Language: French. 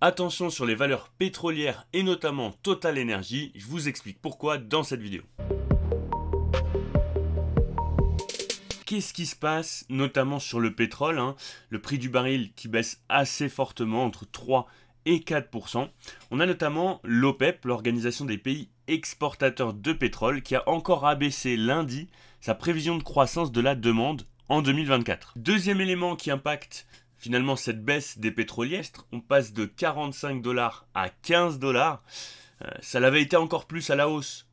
Attention sur les valeurs pétrolières et notamment Total Energy, je vous explique pourquoi dans cette vidéo. Qu'est-ce qui se passe notamment sur le pétrole, le prix du baril qui baisse assez fortement entre 3 et 4%. On a notamment l'OPEP, l'Organisation des pays exportateurs de pétrole, qui a encore abaissé lundi sa prévision de croissance de la demande en 2024. Deuxième élément qui impacte finalement cette baisse des pétroliers, on passe de 45 $ à 15 $. Ça l'avait été encore plus à la hausse